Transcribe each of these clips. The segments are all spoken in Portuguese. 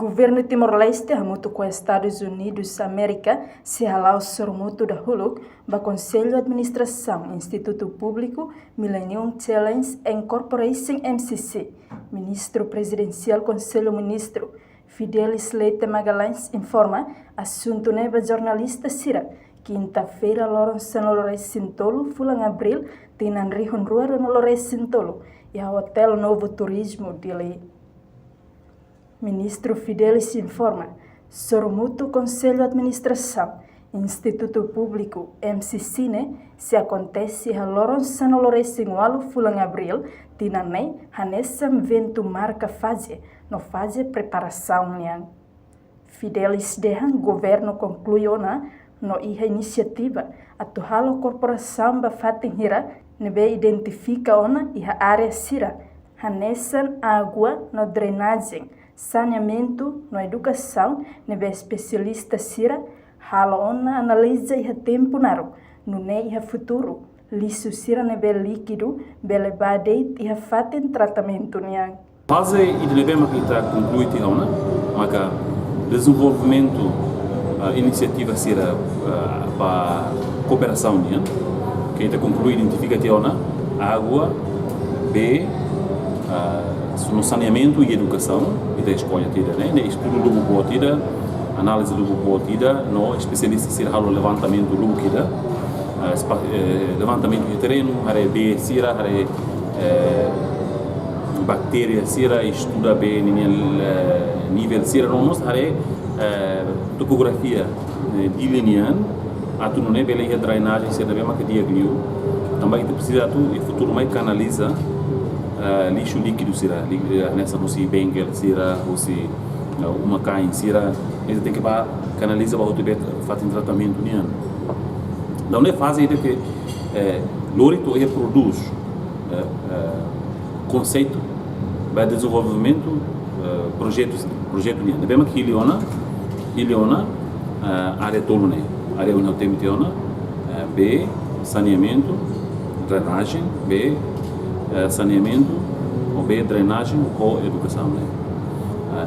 Governo Timor-Leste, junto com Estados Unidos da América, se halau sormuto da Huluk, ba Conselho de Administração, Instituto Público, Millennium Challenge Incorporation MCC, Ministro Presidencial Conselho Ministro, Fidelis Leite Magalhães, informa, assunto neba jornalista Sira, quinta-feira, Lourenço Lores Sintolo, fulang abril, tinan rihon ruaro no Lores Sintolo, e a Hotel Novo Turismo de Lei. Ministro Fidelis informa, sormuto Conselho de Administração, Instituto Público, MCC, se acontece a Lourenço Lores Sinwalo, fulang abril, tinanei, hanessam vento marca fase, no fase preparação niang. Fidelis dehan governo conclui ona, no iha iniciativa, atuhalo corporação bafatin hira, nebe identifica ona iha área sira, hanessam água no drenagem, saneamento no educação, nebe especialista sira, hala ona analisa iha tempo naro, no ne iha futuro, liso sira nebe líquido, bele badeit iha fatin tratamento niang. Fase e devemos kita concluir ona, maka desenvolvimento iniciativa será para cooperação niang, que kita conclui identifica ona, água, b no saneamento e educação, ita escolha tida, né? Estudo lugu boa tida, análise lugu boa tida, no especialista será o levantamento lugu tida, levantamento de terreno, hare b sira, hare bactéria sira, estuda bem nível sira, nós hare topografia delinean, atu não é bela drainagem sira bem que dia gliu, também kita precisa atu e futuro mais canaliza lixo líquido sira, nessa não se bengel sira, ou se uma cain sira, ele tem que para canaliza para o tibet fazer tratamento nian. Então é fase de que Lorito reproduz conceito para desenvolvimento projeto nian. Devemos que Iliona área tolo né, área onde tem tiona, b saneamento, drenagem, b saneamento, ou B, drenagem ou educação. Né?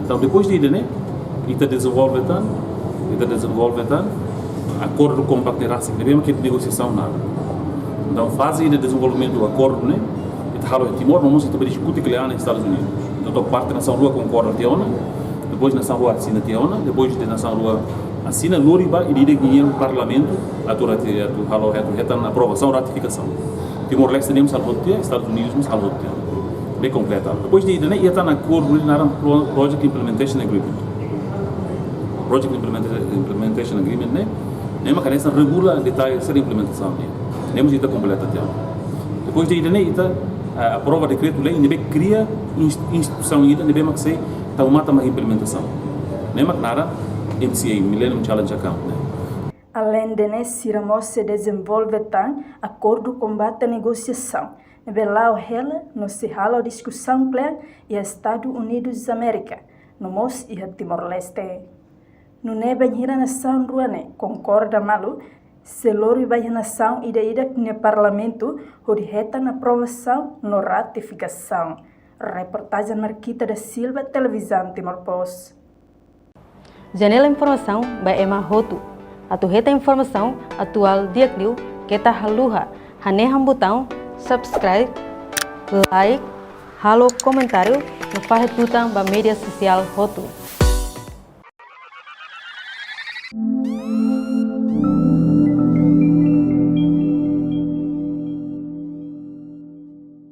Então, depois de né, ita desenvolve acordo com partnership, devemos que negociação nada. Então, fase de desenvolvimento do acordo, né, ita halo Timor, não se discute que lá nos Estados Unidos. Então, parte nação rua concorda tiona, depois nação rua assina tiona, depois de nação rua assina loriba e direito dinheiro no parlamento, halo na aprovação, ratificação. Timor-Leste temos salvotia, Estados Unidos temos salvotia. Bem completa. Depois de ia estar na acordo na Project Implementation Agreement. Project Implementation Agreement, né? Nem uma carência regula detalhes da implementação, né? Nem uma completa até. Depois de ia aprova decreto lei, nebe cria instituição ida, nebe que sei tá uma implementação. Nem uma nada MCA, Millennium Challenge Account, né? Além de Siramo se desenvolve tam acordo combate a negociação. Nebelau ela no se hala discussão plena e Estados Unidos da América, no mos e Timor-Leste. No nebe hira nação ruane concorda malu, se lori vai nação ida no parlamento, horiheta na aprovação no ratificação. Reportagem Marquita da Silva, Televisão Timor-Post. Janela Informação by Emma Hotu. Atu heta informação atual dia kliu kita haluha haneham botão subscribe, like, halo comentário no faz tutang ba media social Hotu.